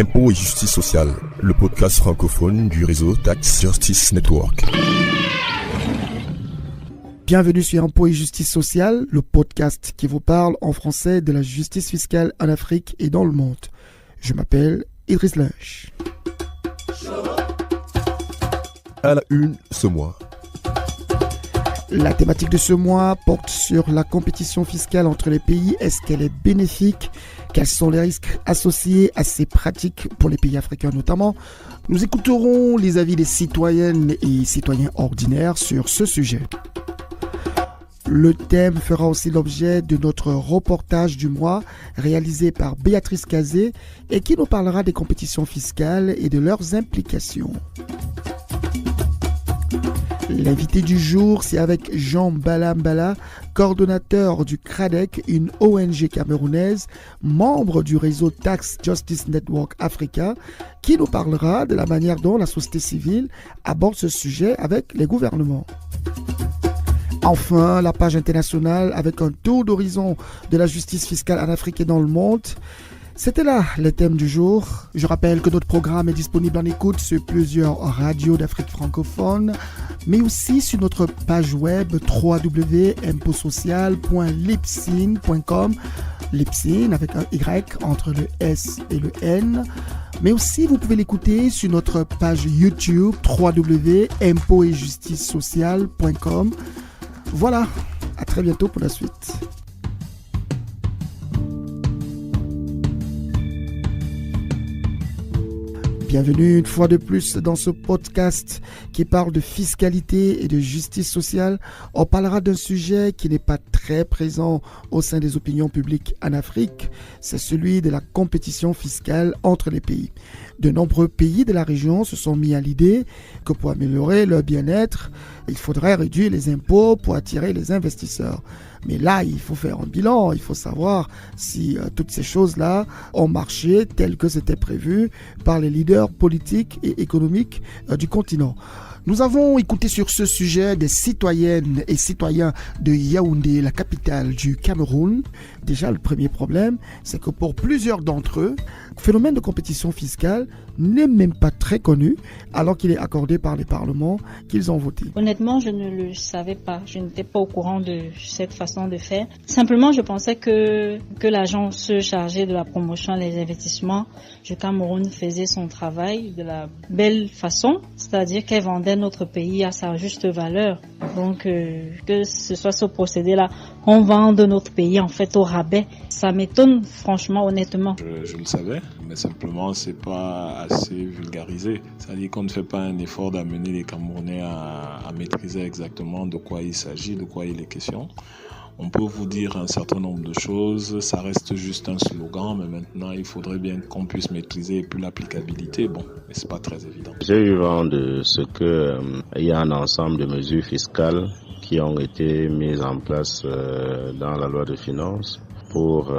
Impôts et justice sociale, le podcast francophone du réseau Tax Justice Network. Bienvenue sur Impôts et justice sociale, le podcast qui vous parle en français de la justice fiscale en Afrique et dans le monde. Je m'appelle Idriss Lynch. À la une ce mois. La thématique de ce mois porte sur la compétition fiscale entre les pays. Est-ce qu'elle est bénéfique ? Quels sont les risques associés à ces pratiques pour les pays africains notamment ? Nous écouterons les avis des citoyennes et citoyens ordinaires sur ce sujet. Le thème fera aussi l'objet de notre reportage du mois réalisé par Béatrice Kazé et qui nous parlera des compétitions fiscales et de leurs implications. L'invité du jour, c'est avec Jean Balambala, coordonnateur du CRADEC, une ONG camerounaise, membre du réseau Tax Justice Network Africa, qui nous parlera de la manière dont la société civile aborde ce sujet avec les gouvernements. Enfin, la page internationale avec un tour d'horizon de la justice fiscale en Afrique et dans le monde. C'était là les thèmes du jour. Je rappelle que notre programme est disponible en écoute sur plusieurs radios d'Afrique francophone, mais aussi sur notre page web www.impotsocial.libsyn.com, Libsyn avec un Y entre le S et le N. Mais aussi, vous pouvez l'écouter sur notre page YouTube www.impotsetjusticesocial.com. Voilà, à très bientôt pour la suite. Bienvenue une fois de plus dans ce podcast qui parle de fiscalité et de justice sociale. On parlera d'un sujet qui n'est pas très présent au sein des opinions publiques en Afrique. C'est celui de la compétition fiscale entre les pays. De nombreux pays de la région se sont mis à l'idée que pour améliorer leur bien-être, il faudrait réduire les impôts pour attirer les investisseurs. Mais là, il faut faire un bilan, il faut savoir si toutes ces choses-là ont marché tel que c'était prévu par les leaders politiques et économiques du continent. Nous avons écouté sur ce sujet des citoyennes et citoyens de Yaoundé, la capitale du Cameroun. Déjà, le premier problème, c'est que pour plusieurs d'entre eux, le phénomène de compétition fiscale n'est même pas très connu, alors qu'il est accordé par les parlements qu'ils ont votés. Honnêtement, je ne le savais pas. Je n'étais pas au courant de cette façon de faire. Simplement, je pensais que l'agence chargée de la promotion et des investissements du Cameroun faisait son travail de la belle façon, c'est-à-dire qu'elle vendait notre pays à sa juste valeur. Donc, que ce soit ce procédé-là, on vend notre pays en fait au rabais. Ça m'étonne, franchement, honnêtement. Je le savais, mais simplement, c'est pas assez vulgarisé. C'est-à-dire qu'on ne fait pas un effort d'amener les Camerounais à maîtriser exactement de quoi il s'agit, de quoi il est question. On peut vous dire un certain nombre de choses, ça reste juste un slogan, mais maintenant il faudrait bien qu'on puisse maîtriser et puis l'applicabilité, bon, mais c'est pas très évident. J'ai eu vent de ce que il y a un ensemble de mesures fiscales qui ont été mises en place dans la loi de finances pour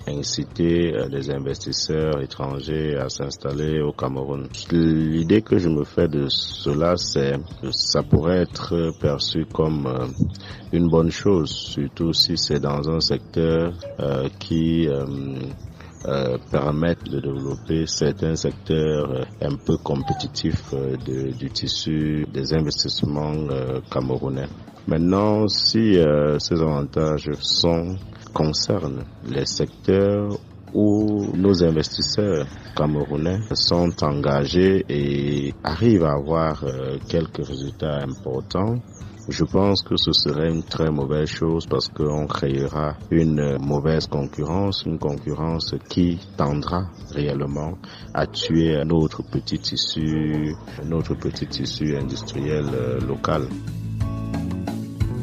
inciter les investisseurs étrangers à s'installer au Cameroun. L'idée que je me fais de cela, c'est que ça pourrait être perçu comme une bonne chose, surtout si c'est dans un secteur qui permettent de développer certains secteurs un peu compétitifs du tissu des investissements camerounais. Maintenant, si ces avantages concernent les secteurs où nos investisseurs camerounais sont engagés et arrivent à avoir quelques résultats importants, je pense que ce serait une très mauvaise chose parce qu'on créera une mauvaise concurrence, une concurrence qui tendra réellement à tuer notre petit tissu industriel local.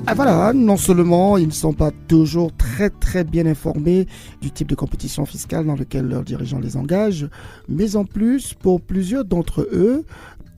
Ah voilà, non seulement ils ne sont pas toujours très bien informés du type de compétition fiscale dans lequel leurs dirigeants les engagent, mais en plus, pour plusieurs d'entre eux,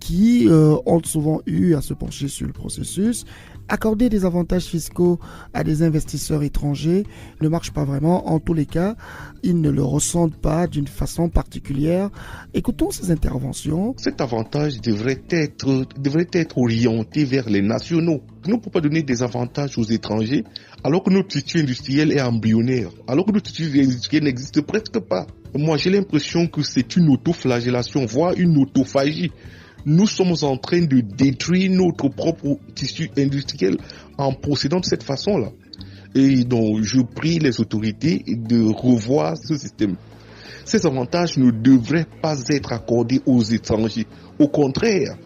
qui ont souvent eu à se pencher sur le processus. Accorder des avantages fiscaux à des investisseurs étrangers ne marche pas vraiment. En tous les cas, ils ne le ressentent pas d'une façon particulière. Écoutons ces interventions. Cet avantage devrait être orienté vers les nationaux. Nous ne pouvons pas donner des avantages aux étrangers alors que notre tissu industriel est embryonnaire, alors que notre tissu industriel n'existe presque pas. Moi, j'ai l'impression que c'est une autoflagellation, voire une autophagie. Nous sommes en train de détruire notre propre tissu industriel en procédant de cette façon-là. Et donc, je prie les autorités de revoir ce système. Ces avantages ne devraient pas être accordés aux étrangers. Au contraire,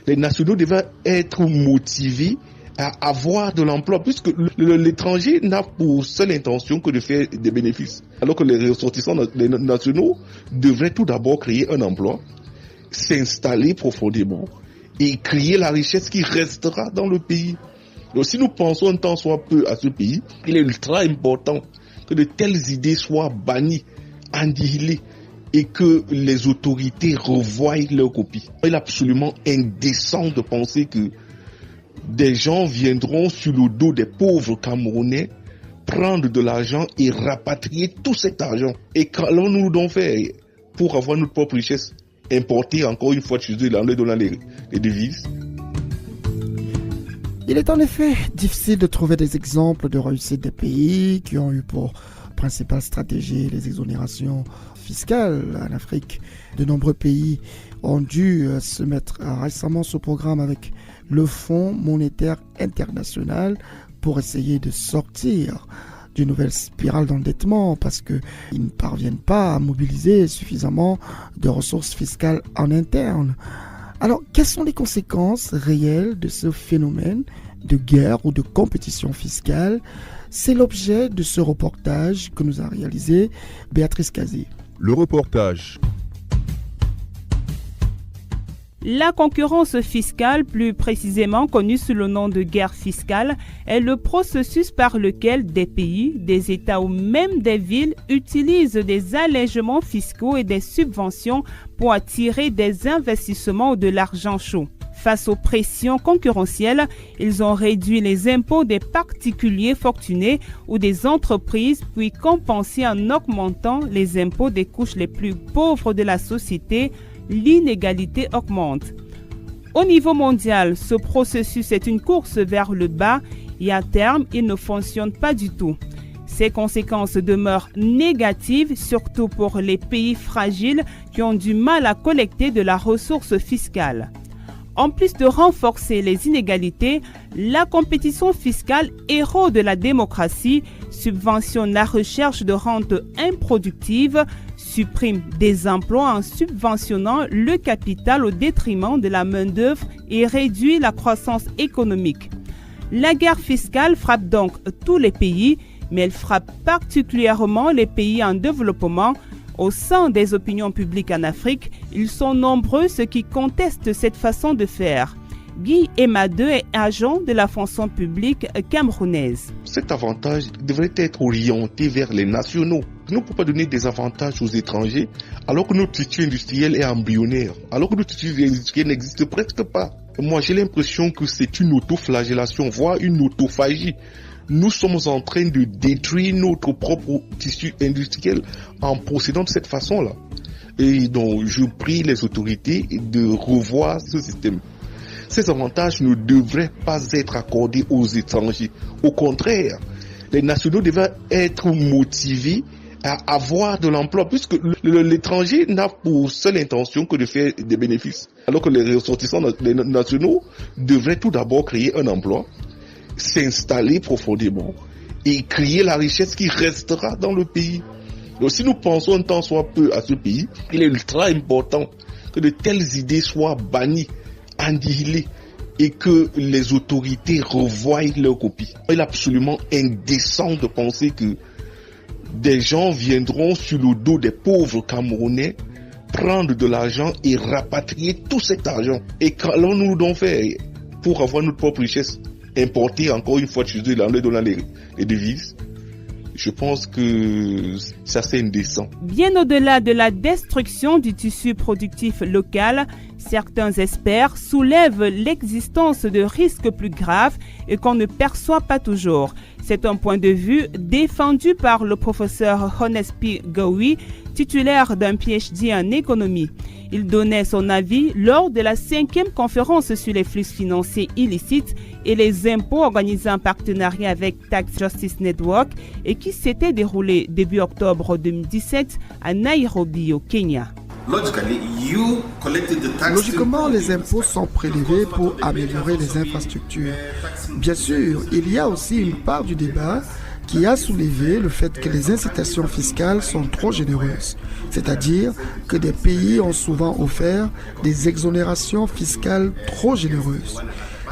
les nationaux devraient être motivés à avoir de l'emploi, puisque l'étranger n'a pour seule intention que de faire des bénéfices. Alors que les ressortissants nationaux devraient tout d'abord créer un emploi, s'installer profondément et créer la richesse qui restera dans le pays. Donc si nous pensons un temps soit peu à ce pays, il est ultra important que de telles idées soient bannies, annihilées et que les autorités revoient leur copie. Il est absolument indécent de penser que des gens viendront sur le dos des pauvres Camerounais prendre de l'argent et rapatrier tout cet argent. Et qu'allons-nous donc faire pour avoir notre propre richesse? Importer encore une fois de chez eux, en leur donnant les devises. Il est en effet difficile de trouver des exemples de réussite des pays qui ont eu pour principale stratégie les exonérations fiscales en Afrique. De nombreux pays ont dû se mettre récemment sous programme avec le Fonds monétaire international pour essayer de sortir d'une nouvelle spirale d'endettement parce qu'ils ne parviennent pas à mobiliser suffisamment de ressources fiscales en interne. Alors, quelles sont les conséquences réelles de ce phénomène de guerre ou de compétition fiscale? C'est l'objet de ce reportage que nous a réalisé Béatrice Kazé. Le reportage. La concurrence fiscale, plus précisément connue sous le nom de guerre fiscale, est le processus par lequel des pays, des États ou même des villes utilisent des allègements fiscaux et des subventions pour attirer des investissements ou de l'argent chaud. Face aux pressions concurrentielles, ils ont réduit les impôts des particuliers fortunés ou des entreprises, puis compensé en augmentant les impôts des couches les plus pauvres de la société. L'inégalité augmente. Au niveau mondial, ce processus est une course vers le bas et à terme, il ne fonctionne pas du tout. Ses conséquences demeurent négatives, surtout pour les pays fragiles qui ont du mal à collecter de la ressource fiscale. En plus de renforcer les inégalités, la compétition fiscale érode la démocratie, subventionne la recherche de rentes improductives, supprime des emplois en subventionnant le capital au détriment de la main-d'œuvre et réduit la croissance économique. La guerre fiscale frappe donc tous les pays, mais elle frappe particulièrement les pays en développement. Au sein des opinions publiques en Afrique, ils sont nombreux ceux qui contestent cette façon de faire. Guy Emadeu est agent de la fonction publique camerounaise. Cet avantage devrait être orienté vers les nationaux. Nous ne pouvons pas donner des avantages aux étrangers alors que notre tissu industriel est embryonnaire, alors que notre tissu industriel n'existe presque pas. Moi, j'ai l'impression que c'est une autoflagellation, voire une autophagie. Nous sommes en train de détruire notre propre tissu industriel en procédant de cette façon-là. Et donc, je prie les autorités de revoir ce système. Ces avantages ne devraient pas être accordés aux étrangers. Au contraire, les nationaux devraient être motivés à avoir de l'emploi, puisque l'étranger n'a pour seule intention que de faire des bénéfices. Alors que les ressortissants nationaux devraient tout d'abord créer un emploi, s'installer profondément et créer la richesse qui restera dans le pays. Donc si nous pensons un temps soit peu à ce pays, il est ultra important que de telles idées soient bannies, annihilées et que les autorités revoient leur copie. Il est absolument indécent de penser que des gens viendront sur le dos des pauvres Camerounais prendre de l'argent et rapatrier tout cet argent. Et qu'allons-nous donc faire pour avoir notre propre richesse? Importer encore une fois de chez eux, en leur donnant les devises. Je pense que c'est assez indécent. Bien au-delà de la destruction du tissu productif local, certains experts soulèvent l'existence de risques plus graves et qu'on ne perçoit pas toujours. C'est un point de vue défendu par le professeur Honespi Gawi, titulaire d'un PhD en économie. Il donnait son avis lors de la 5e conférence sur les flux financiers illicites et les impôts organisée en partenariat avec Tax Justice Network et qui s'était déroulée début octobre 2017 à Nairobi au Kenya. Logiquement, les impôts sont prélevés pour améliorer les infrastructures. Bien sûr, il y a aussi une part du débat qui a soulevé le fait que les incitations fiscales sont trop généreuses, c'est-à-dire que des pays ont souvent offert des exonérations fiscales trop généreuses.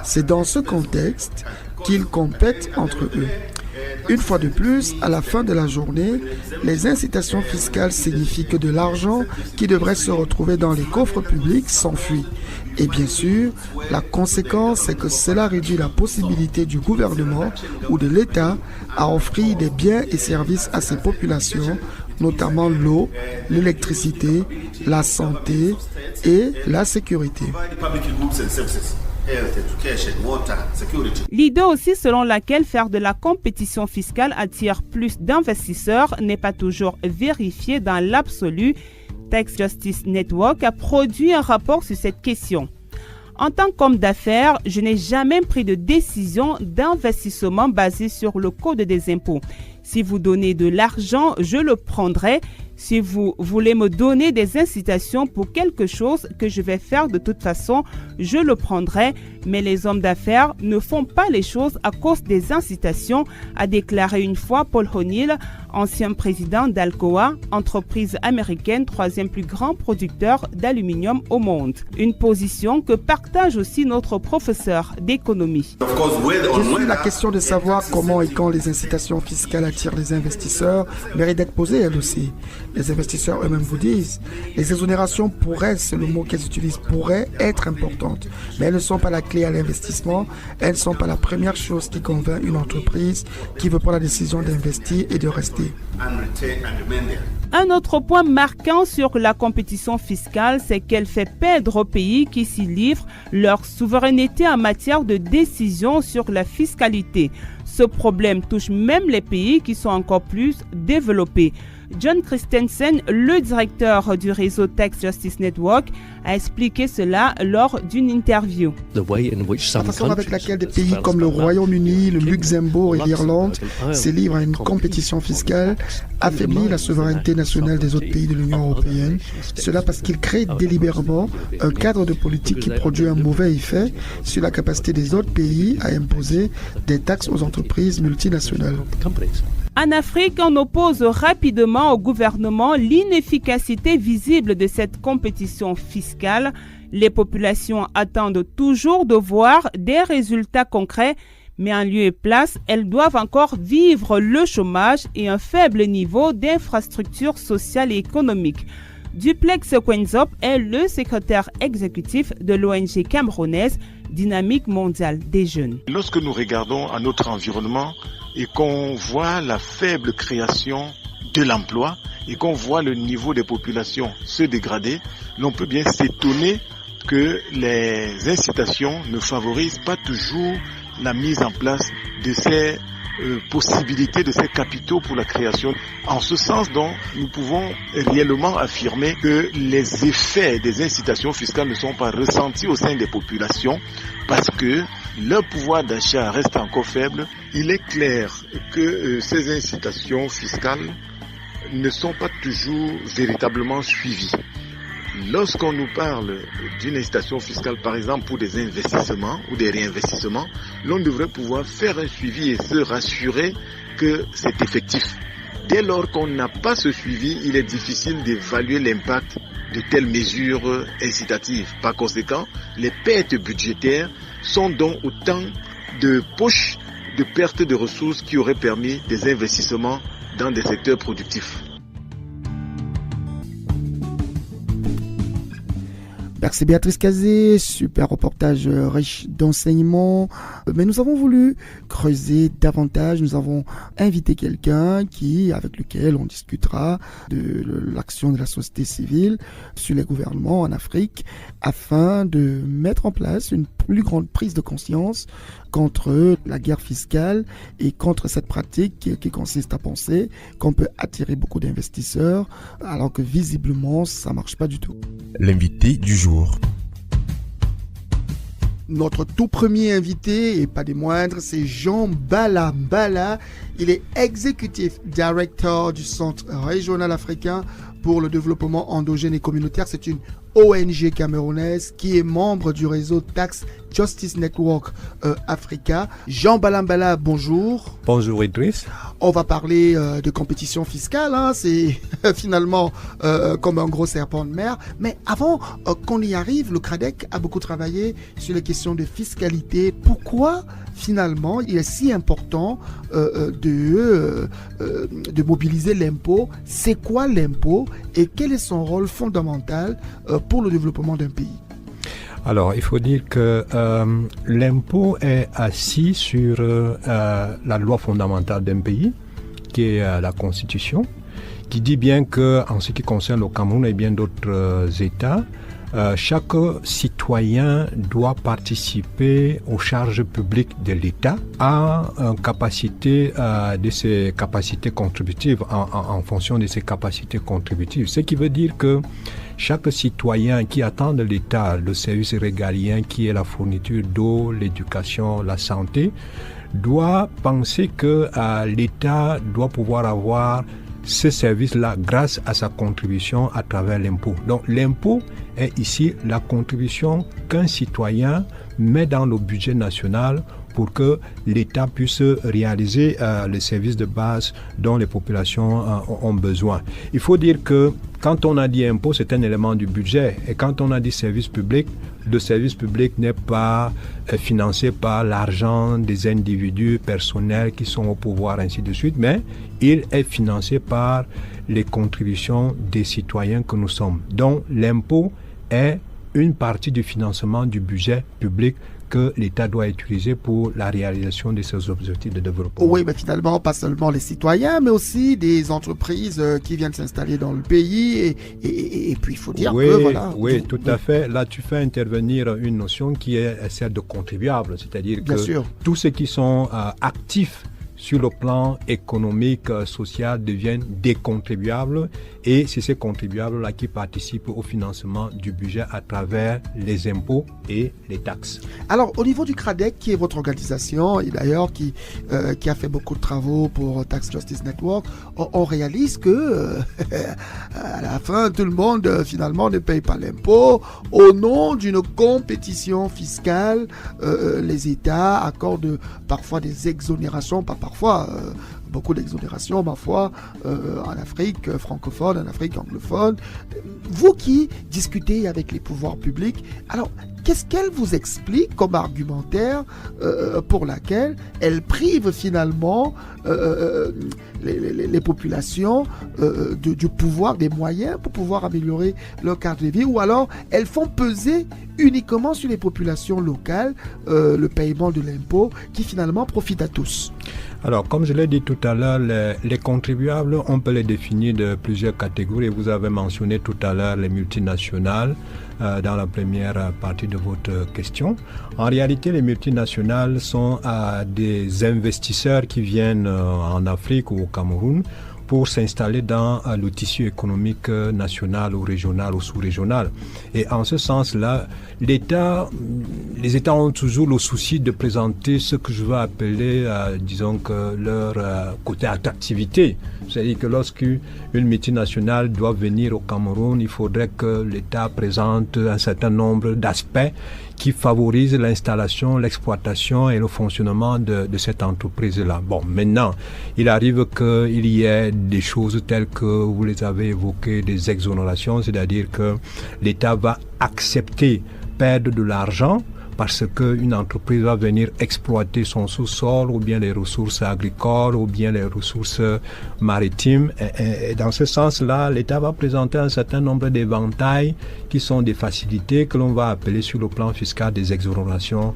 C'est dans ce contexte qu'ils compètent entre eux. Une fois de plus, à la fin de la journée, les incitations fiscales signifient que de l'argent qui devrait se retrouver dans les coffres publics s'enfuit. Et bien sûr, la conséquence, c'est que cela réduit la possibilité du gouvernement ou de l'État à offrir des biens et services à ses populations, notamment l'eau, l'électricité, la santé et la sécurité. L'idée aussi selon laquelle faire de la compétition fiscale attire plus d'investisseurs n'est pas toujours vérifiée dans l'absolu. Tax Justice Network a produit un rapport sur cette question. En tant qu'homme d'affaires, je n'ai jamais pris de décision d'investissement basée sur le code des impôts. Si vous donnez de l'argent, je le prendrai. Si vous voulez me donner des incitations pour quelque chose que je vais faire de toute façon, je le prendrai. Mais les hommes d'affaires ne font pas les choses à cause des incitations, a déclaré une fois Paul O'Neill, ancien président d'Alcoa, entreprise américaine 3e plus grand producteur d'aluminium au monde. Une position que partage aussi notre professeur d'économie. Je suis la question de savoir comment et quand les incitations fiscales attirent les investisseurs mérite d'être posée elle aussi. Les investisseurs eux-mêmes vous disent, les exonérations pourraient, c'est le mot qu'ils utilisent, pourraient être importantes. Mais elles ne sont pas la clé à l'investissement, elles ne sont pas la première chose qui convainc une entreprise qui veut prendre la décision d'investir et de rester. Un autre point marquant sur la compétition fiscale, c'est qu'elle fait perdre aux pays qui s'y livrent leur souveraineté en matière de décision sur la fiscalité. Ce problème touche même les pays qui sont encore plus développés. John Christensen, le directeur du réseau Tax Justice Network, a expliqué cela lors d'une interview. La façon avec laquelle des pays comme le Royaume-Uni, le Luxembourg et l'Irlande se livrent à une compétition fiscale affaiblit la souveraineté nationale des autres pays de l'Union européenne. Cela parce qu'ils créent délibérément un cadre de politique qui produit un mauvais effet sur la capacité des autres pays à imposer des taxes aux entreprises multinationales. En Afrique, on oppose rapidement au gouvernement l'inefficacité visible de cette compétition fiscale. Les populations attendent toujours de voir des résultats concrets, mais en lieu et place, elles doivent encore vivre le chômage et un faible niveau d'infrastructures sociales et économiques. Duplex Kwenzop est le secrétaire exécutif de l'ONG camerounaise Dynamique mondiale des jeunes. Lorsque nous regardons à notre environnement et qu'on voit la faible création de l'emploi et qu'on voit le niveau des populations se dégrader, l'on peut bien s'étonner que les incitations ne favorisent pas toujours la mise en place de ces possibilités, de ces capitaux pour la création. En ce sens, donc, nous pouvons réellement affirmer que les effets des incitations fiscales ne sont pas ressentis au sein des populations parce que leur pouvoir d'achat reste encore faible. Il est clair que ces incitations fiscales ne sont pas toujours véritablement suivies. Lorsqu'on nous parle d'une incitation fiscale, par exemple pour des investissements ou des réinvestissements, l'on devrait pouvoir faire un suivi et se rassurer que c'est effectif. Dès lors qu'on n'a pas ce suivi, il est difficile d'évaluer l'impact de telles mesures incitatives. Par conséquent, les pertes budgétaires sont donc autant de poches de pertes de ressources qui auraient permis des investissements dans des secteurs productifs. Merci Béatrice Cazé, super reportage riche d'enseignements. Mais nous avons voulu creuser davantage, nous avons invité quelqu'un avec lequel on discutera de l'action de la société civile sur les gouvernements en Afrique afin de mettre en place une plus grande prise de conscience contre la guerre fiscale et contre cette pratique qui consiste à penser qu'on peut attirer beaucoup d'investisseurs alors que visiblement ça marche pas du tout. L'invité du jour. Notre tout premier invité, et pas des moindres, c'est Jean Bala Bala. Il est Executive Director du Centre régional africain pour le développement endogène et communautaire. C'est une ONG camerounaise qui est membre du réseau Tax Justice Network Africa. Jean Bala Bala, bonjour. Bonjour Idriss. On va parler de compétition fiscale, hein. C'est finalement comme un gros serpent de mer. Mais avant qu'on y arrive, le CRADEC a beaucoup travaillé sur les questions de fiscalité. Pourquoi finalement il est si important de mobiliser l'impôt? C'est quoi l'impôt et quel est son rôle fondamental pour le développement d'un pays? Alors, il faut dire que l'impôt est assis sur la loi fondamentale d'un pays, qui est la Constitution, qui dit bien que, en ce qui concerne le Cameroun et bien d'autres États, chaque citoyen doit participer aux charges publiques de l'État à capacité de ses capacités contributives, en fonction de ses capacités contributives. Ce qui veut dire que chaque citoyen qui attend de l'État le service régalien qui est la fourniture d'eau, l'éducation, la santé, doit penser que l'État doit pouvoir avoir ce service-là grâce à sa contribution à travers l'impôt. Donc l'impôt est ici la contribution qu'un citoyen met dans le budget national pour que l'État puisse réaliser les services de base dont les populations ont besoin. Il faut dire que quand on a dit impôt, c'est un élément du budget. Et quand on a dit service public, le service public n'est pas financé par l'argent des individus personnels qui sont au pouvoir, ainsi de suite, mais il est financé par les contributions des citoyens que nous sommes. Donc l'impôt est une partie du financement du budget public que l'État doit utiliser pour la réalisation de ses objectifs de développement. Oui, mais finalement, pas seulement les citoyens, mais aussi des entreprises qui viennent s'installer dans le pays. Et puis, il faut dire que voilà. Oui, tout à fait. Là, tu fais intervenir une notion qui est celle de contribuable, c'est-à-dire que tous ceux qui sont actifs sur le plan économique, social, deviennent des contribuables et c'est ces contribuables-là qui participent au financement du budget à travers les impôts et les taxes. Alors, au niveau du CRADEC, qui est votre organisation et d'ailleurs qui a fait beaucoup de travaux pour Tax Justice Network, on réalise que à la fin, tout le monde finalement ne paye pas l'impôt. Au nom d'une compétition fiscale, les États accordent parfois des exonérations, pas parfois, beaucoup d'exonérations, ma foi, en Afrique francophone, en Afrique anglophone. Vous qui discutez avec les pouvoirs publics, alors qu'est-ce qu'elle vous explique comme argumentaire pour laquelle elle prive finalement les populations du pouvoir, des moyens pour pouvoir améliorer leur cadre de vie, ou alors elles font peser uniquement sur les populations locales le paiement de l'impôt qui finalement profite à tous? Alors, comme je l'ai dit tout à l'heure, les contribuables, on peut les définir de plusieurs catégories. Vous avez mentionné tout à l'heure les multinationales dans la première partie de votre question. En réalité, les multinationales sont des investisseurs qui viennent en Afrique ou au Cameroun pour s'installer dans le tissu économique national ou régional ou sous-régional. Et en ce sens-là, les États ont toujours le souci de présenter ce que je veux appeler, disons que leur côté attractivité. C'est-à-dire que lorsqu'une multinationale doit venir au Cameroun, il faudrait que l'État présente un certain nombre d'aspects qui favorisent l'installation, l'exploitation et le fonctionnement de cette entreprise-là. Bon, maintenant, il arrive qu'il y ait des choses telles que vous les avez évoquées, des exonérations, c'est-à-dire que l'État va accepter perdre de l'argent parce qu'une entreprise va venir exploiter son sous-sol ou bien les ressources agricoles ou bien les ressources maritimes. Et dans ce sens-là, l'État va présenter un certain nombre d'éventails qui sont des facilités que l'on va appeler sur le plan fiscal des exonérations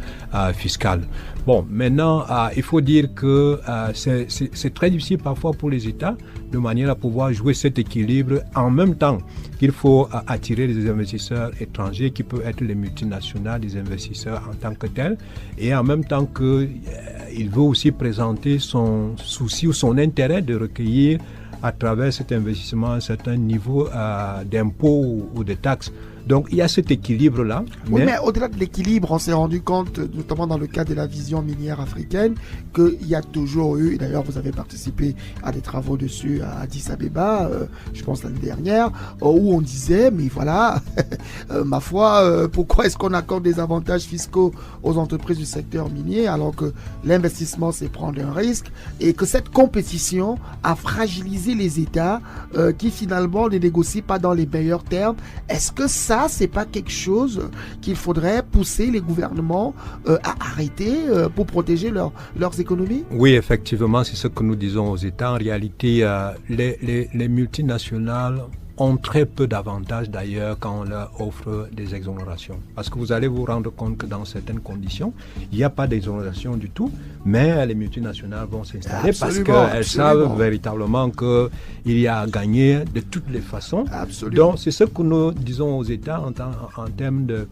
fiscales. Bon, maintenant, il faut dire que c'est très difficile parfois pour les États de manière à pouvoir jouer cet équilibre en même temps qu'il faut attirer des investisseurs étrangers qui peuvent être les multinationales, des investisseurs en tant que tels, et en même temps qu'il veut aussi présenter son souci ou son intérêt de recueillir à travers cet investissement un certain niveau d'impôts ou de taxes. Donc il y a cet équilibre-là. Oui, mais au-delà de l'équilibre, on s'est rendu compte, notamment dans le cadre de la vision minière africaine, qu'il y a toujours eu, et d'ailleurs vous avez participé à des travaux dessus à Addis Abeba, je pense l'année dernière, où on disait, mais voilà, ma foi, pourquoi est-ce qu'on accorde des avantages fiscaux aux entreprises du secteur minier alors que l'investissement c'est prendre un risque, et que cette compétition a fragilisé les États qui finalement ne négocient pas dans les meilleurs termes. Est-ce que ça, c'est pas quelque chose qu'il faudrait pousser les gouvernements à arrêter pour protéger leurs économies? Oui, effectivement, c'est ce que nous disons aux États. En réalité, les multinationales ont très peu d'avantages d'ailleurs quand on leur offre des exonérations. Parce que vous allez vous rendre compte que dans certaines conditions, il n'y a pas d'exonération du tout, mais les multinationales vont s'installer parce qu'elles savent véritablement qu'il y a à gagner de toutes les façons. Absolument. Donc c'est ce que nous disons aux États en termes de...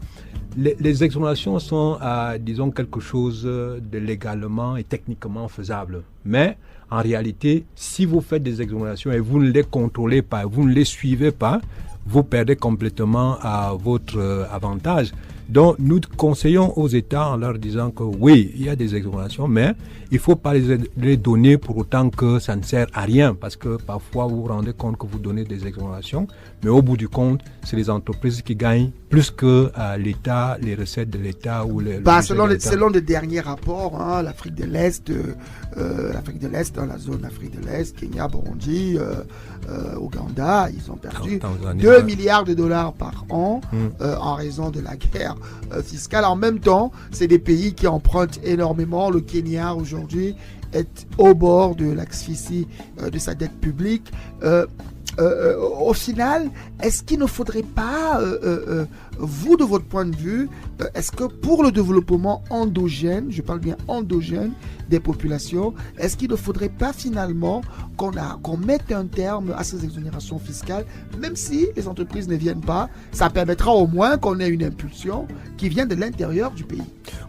Les exonérations sont, disons, quelque chose de légalement et techniquement faisable. Mais en réalité, si vous faites des exonérations et vous ne les contrôlez pas, vous ne les suivez pas, vous perdez complètement votre avantage. Donc, nous conseillons aux États en leur disant que oui, il y a des exonérations, mais il ne faut pas les donner pour autant que ça ne sert à rien, parce que parfois vous vous rendez compte que vous donnez des exonérations, mais au bout du compte, c'est les entreprises qui gagnent plus que l'État, les recettes de l'État ou selon les derniers rapports, l'Afrique de l'Est, la zone Afrique de l'Est, Kenya, Burundi, Ouganda, ils ont perdu 2 milliards de dollars par an en raison de la guerre fiscale. En même temps, c'est des pays qui empruntent énormément. Le Kenya aujourd'hui est au bord de l'asphyxie de sa dette publique. Au final, est-ce qu'il ne faudrait pas, vous de votre point de vue, est-ce que pour le développement endogène, je parle bien endogène des populations, est-ce qu'il ne faudrait pas finalement qu'on mette un terme à ces exonérations fiscales, même si les entreprises ne viennent pas, ça permettra au moins qu'on ait une impulsion qui vient de l'intérieur du pays?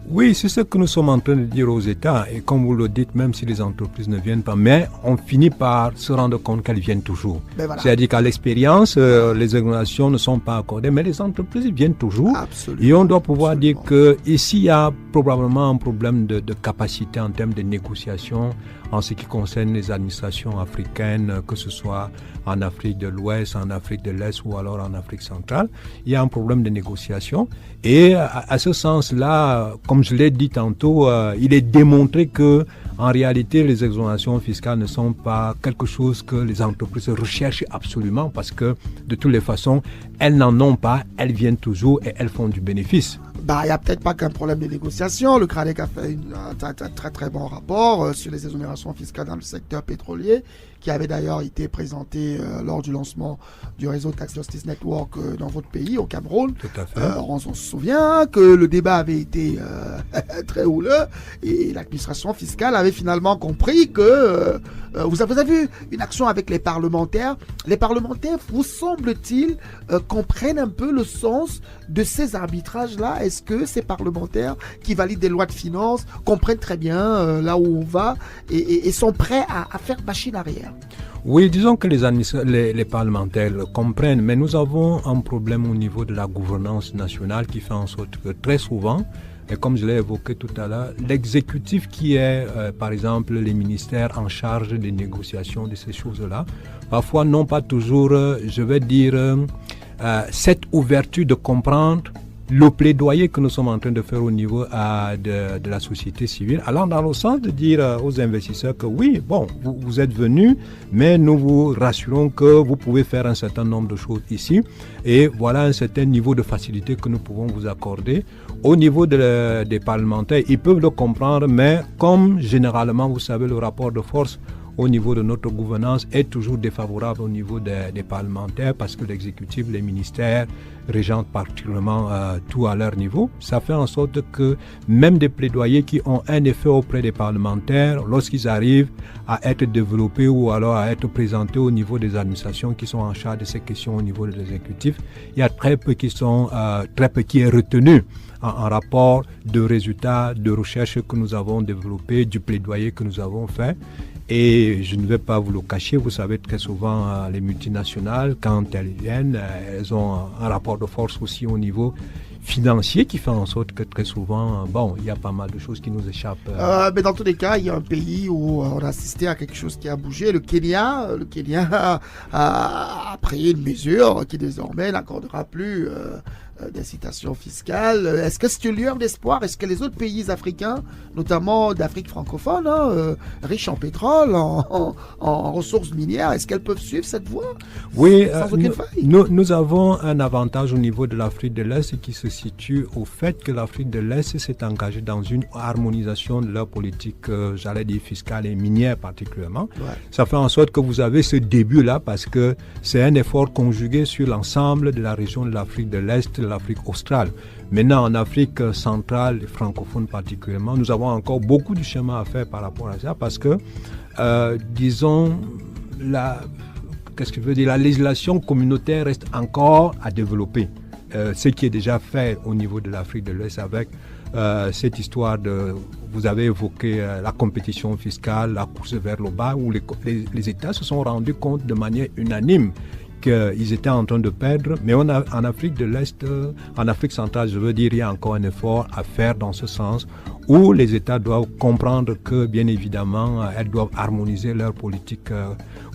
Oui, c'est ce que nous sommes en train de dire aux États, et comme vous le dites, même si les entreprises ne viennent pas, mais on finit par se rendre compte qu'elles viennent toujours. Voilà. C'est-à-dire qu'à l'expérience, les exonérations ne sont pas accordées, mais les entreprises viennent toujours. Absolument. Et on doit pouvoir dire qu'ici, il y a probablement un problème de capacité en termes de négociation en ce qui concerne les administrations africaines, que ce soit en Afrique de l'Ouest, en Afrique de l'Est ou alors en Afrique centrale. Il y a un problème de négociation. Et à ce sens-là, comme je l'ai dit tantôt, il est démontré que en réalité, les exonérations fiscales ne sont pas quelque chose que les entreprises recherchent absolument parce que de toutes les façons, elles n'en ont pas, elles viennent toujours et elles font du bénéfice. Il n'y a peut-être pas qu'un problème de négociation. Le CRADEC a fait un très très bon rapport sur les exonérations fiscales dans le secteur pétrolier, qui avait d'ailleurs été présenté lors du lancement du réseau Tax Justice Network dans votre pays, au Cameroun. Tout à fait. On se souvient que le débat avait été très houleux et l'administration fiscale avait finalement compris que vous avez vu une action avec les parlementaires. Les parlementaires, vous semble-t-il, comprennent un peu le sens de ces arbitrages-là. Est-ce que ces parlementaires qui valident des lois de finances comprennent très bien là où on va et sont prêts à faire machine arrière? Oui, disons que les parlementaires le comprennent, mais nous avons un problème au niveau de la gouvernance nationale qui fait en sorte que très souvent, et comme je l'ai évoqué tout à l'heure, l'exécutif qui est, par exemple, les ministères en charge des négociations de ces choses-là, parfois n'ont pas toujours, je vais dire, cette ouverture de comprendre le plaidoyer que nous sommes en train de faire au niveau de la société civile, allant dans le sens de dire aux investisseurs que oui, bon, vous êtes venus, mais nous vous rassurons que vous pouvez faire un certain nombre de choses ici, et voilà un certain niveau de facilité que nous pouvons vous accorder. Au niveau des parlementaires, ils peuvent le comprendre, mais comme généralement, vous savez, le rapport de force au niveau de notre gouvernance est toujours défavorable au niveau des parlementaires parce que l'exécutif, les ministères régentent particulièrement tout à leur niveau. Ça fait en sorte que même des plaidoyers qui ont un effet auprès des parlementaires, lorsqu'ils arrivent à être développés ou alors à être présentés au niveau des administrations qui sont en charge de ces questions au niveau de l'exécutif, il y a très peu qui est retenu en rapport de résultats de recherche que nous avons développés, du plaidoyer que nous avons fait. Et je ne vais pas vous le cacher, vous savez très souvent les multinationales, quand elles viennent, elles ont un rapport de force aussi au niveau financier qui fait en sorte que très souvent, bon, il y a pas mal de choses qui nous échappent. Mais dans tous les cas, il y a un pays où on a assisté à quelque chose qui a bougé, le Kenya. Le Kenya a pris une mesure qui désormais n'accordera plus d'incitation fiscale. Est-ce que c'est une lueur d'espoir? Est-ce que les autres pays africains, notamment d'Afrique francophone, riches en pétrole, en ressources minières, est-ce qu'elles peuvent suivre cette voie? Oui, sans aucune faille? Nous avons un avantage au niveau de l'Afrique de l'Est qui se situe au fait que l'Afrique de l'Est s'est engagée dans une harmonisation de leur politique, j'allais dire fiscale et minière particulièrement. Ouais. Ça fait en sorte que vous avez ce début-là parce que c'est un effort conjugué sur l'ensemble de la région de l'Afrique de l'Est, de l'Afrique australe. Maintenant, en Afrique centrale et francophone particulièrement, nous avons encore beaucoup de chemin à faire par rapport à ça parce que, disons, la législation communautaire reste encore à développer. Ce qui est déjà fait au niveau de l'Afrique de l'Ouest avec cette histoire de, vous avez évoqué la compétition fiscale, la course vers le bas, où les États se sont rendus compte de manière unanime qu'ils étaient en train de perdre, mais en Afrique de l'Est, en Afrique centrale, je veux dire, il y a encore un effort à faire dans ce sens, où les États doivent comprendre que, bien évidemment, elles doivent harmoniser leur politique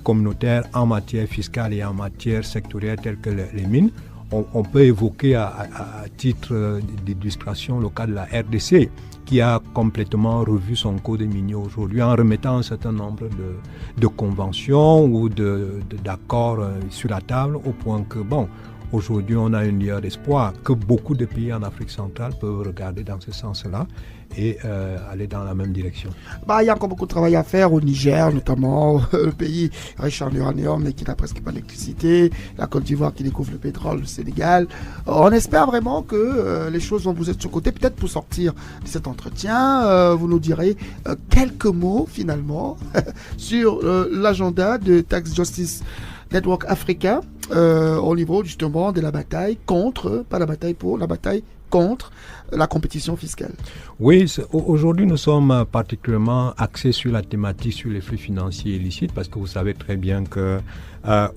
communautaire en matière fiscale et en matière sectorielle telle que les mines. On peut évoquer à titre d'illustration le cas de la RDC, qui a complètement revu son code minier aujourd'hui en remettant un certain nombre de conventions ou d'accords sur la table au point que, bon, aujourd'hui on a une lueur d'espoir que beaucoup de pays en Afrique centrale peuvent regarder dans ce sens-là et aller dans la même direction. Il y a encore beaucoup de travail à faire au Niger, notamment le pays riche en uranium mais qui n'a presque pas d'électricité, la Côte d'Ivoire qui découvre le pétrole, le Sénégal. On espère vraiment que les choses vont vous être sur côté. Peut-être pour sortir de cet entretien, vous nous direz quelques mots finalement sur l'agenda de Tax Justice Network Africa au niveau justement de la bataille contre, pas la bataille pour, la bataille contre la compétition fiscale. Oui, aujourd'hui nous sommes particulièrement axés sur la thématique sur les flux financiers illicites parce que vous savez très bien que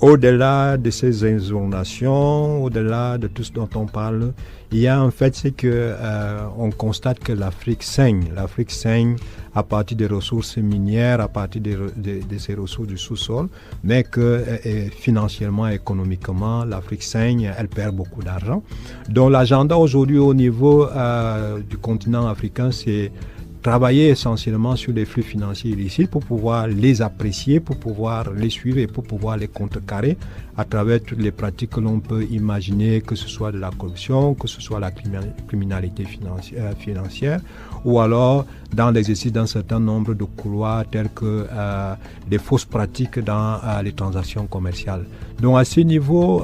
au-delà de ces exonérations, au-delà de tout ce dont on parle, il y a en fait c'est que on constate que l'Afrique saigne à partir des ressources minières, à partir de ces ressources du sous-sol, mais que financièrement, économiquement, l'Afrique saigne, elle perd beaucoup d'argent. Donc l'agenda aujourd'hui au niveau du continent africain, c'est travailler essentiellement sur les flux financiers illicites pour pouvoir les apprécier, pour pouvoir les suivre et pour pouvoir les contrecarrer à travers toutes les pratiques que l'on peut imaginer, que ce soit de la corruption, que ce soit la criminalité financière, ou alors dans l'exercice d'un certain nombre de couloirs tels que des fausses pratiques dans les transactions commerciales. Donc à ce niveau,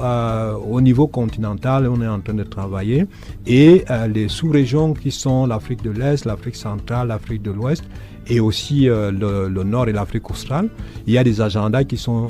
au niveau continental, on est en train de travailler et les sous-régions qui sont l'Afrique de l'Est, l'Afrique centrale, l'Afrique de l'Ouest et aussi le Nord et l'Afrique australe, il y a des agendas qui sont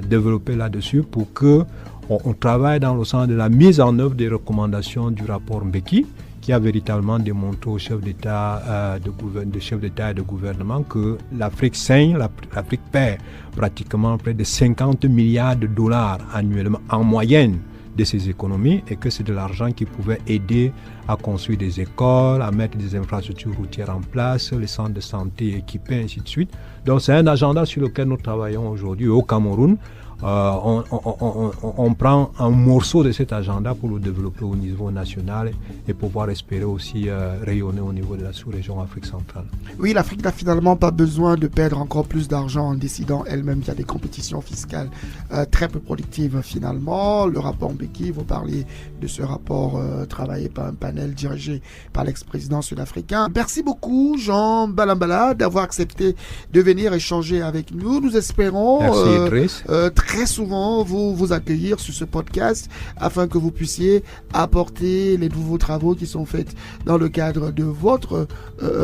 développés là-dessus pour que on travaille dans le sens de la mise en œuvre des recommandations du rapport Mbeki, qui a véritablement démontré aux chefs d'État, de chefs d'État et de gouvernement que l'Afrique saigne, l'Afrique perd pratiquement près de 50 milliards de dollars annuellement en moyenne de ses économies et que c'est de l'argent qui pouvait aider à construire des écoles, à mettre des infrastructures routières en place, les centres de santé équipés, ainsi de suite. Donc c'est un agenda sur lequel nous travaillons aujourd'hui au Cameroun. on prend un morceau de cet agenda pour le développer au niveau national et pouvoir espérer aussi rayonner au niveau de la sous-région Afrique centrale. Oui, l'Afrique n'a finalement pas besoin de perdre encore plus d'argent en décidant elle-même via des compétitions fiscales très peu productives finalement. Le rapport Mbeki, vous parlez de ce rapport travaillé par un panel dirigé par l'ex-président sud-africain. Merci beaucoup Jean Balambala d'avoir accepté de venir échanger avec nous. Nous espérons très souvent vous accueillir sur ce podcast afin que vous puissiez apporter les nouveaux travaux qui sont faits dans le cadre de votre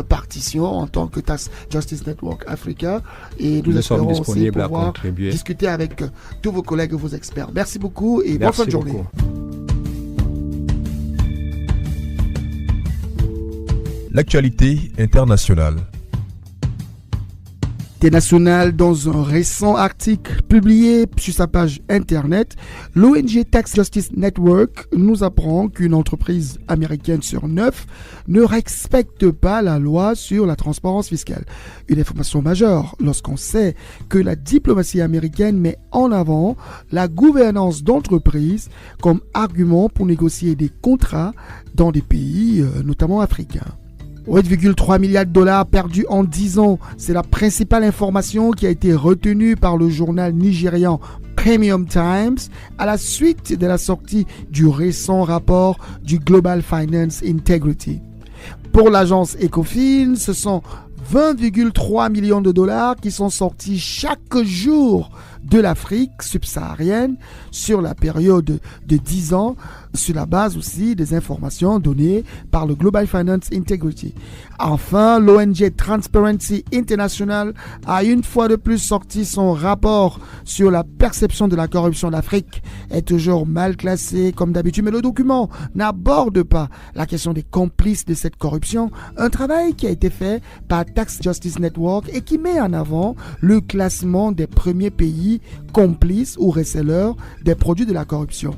partition en tant que Tax Justice Network Africa, et nous espérons aussi pouvoir discuter avec tous vos collègues et vos experts. Merci beaucoup et bonne fin de journée. L'actualité internationale. International, dans un récent article publié sur sa page internet, l'ONG Tax Justice Network nous apprend qu'une entreprise américaine sur 9 ne respecte pas la loi sur la transparence fiscale. Une information majeure lorsqu'on sait que la diplomatie américaine met en avant la gouvernance d'entreprise comme argument pour négocier des contrats dans des pays, notamment africains. 8,3 milliards de dollars perdus en 10 ans, c'est la principale information qui a été retenue par le journal nigérian Premium Times à la suite de la sortie du récent rapport du Global Finance Integrity. Pour l'agence Ecofin, ce sont 20,3 millions de dollars qui sont sortis chaque jour de l'Afrique subsaharienne sur la période de 10 ans, sur la base aussi des informations données par le Global Finance Integrity. Enfin, l'ONG Transparency International a une fois de plus sorti son rapport sur la perception de la corruption d'Afrique. Est toujours mal classé comme d'habitude, mais le document n'aborde pas la question des complices de cette corruption, un travail qui a été fait par Tax Justice Network et qui met en avant le classement des premiers pays complices ou resellers des produits de la corruption.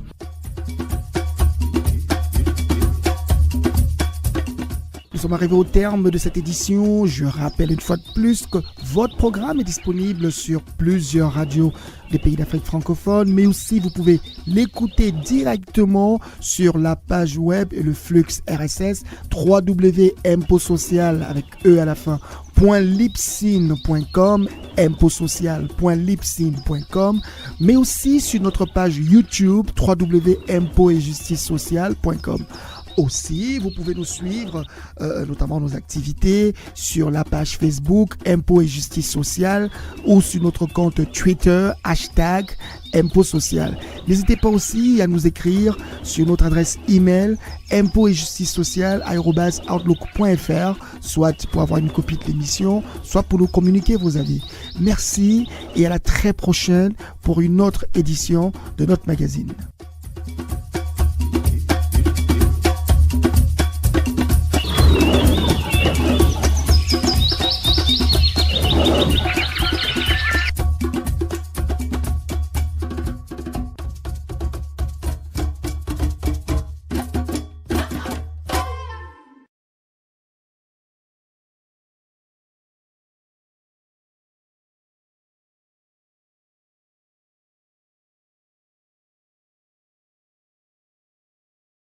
Nous sommes arrivés au terme de cette édition. Je rappelle une fois de plus que votre programme est disponible sur plusieurs radios des pays d'Afrique francophone, mais aussi vous pouvez l'écouter directement sur la page web et le flux RSS www.impotsocial avec E à la fin .libsyn.com, impotsocial.libsyn.com, mais aussi sur notre page YouTube www.impotetjusticesocial.com. Aussi, vous pouvez nous suivre, notamment nos activités, sur la page Facebook Impôts et Justice Sociale ou sur notre compte Twitter, #Impôts Social. N'hésitez pas aussi à nous écrire sur notre adresse email impôtetjusticesocial@outlook.fr, soit pour avoir une copie de l'émission, soit pour nous communiquer vos avis. Merci et à la très prochaine pour une autre édition de notre magazine.